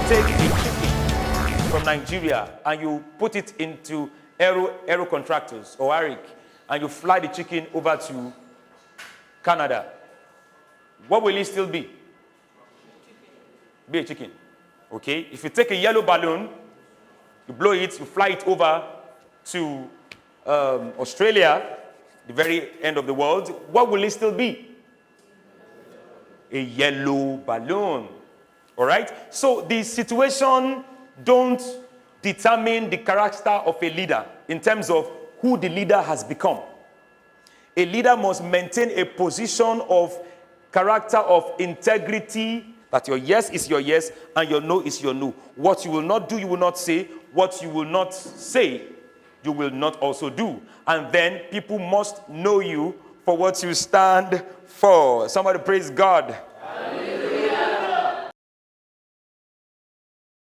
take a chicken from Nigeria and you put it into Aero Contractors or Arik, and you fly the chicken over to Canada, what will it still be? Be a chicken. Okay? If you take a yellow balloon, you blow it, you fly it over to Australia, the very end of the world, what will it still be? A yellow balloon. All right? So the situation don't determine the character of a leader in terms of who the leader has become. A leader must maintain a position of character, of integrity, that your yes is your yes and your no is your no. What you will not do, you will not say. What you will not say, you will not also do. And then people must know you for what you stand for. Somebody praise God.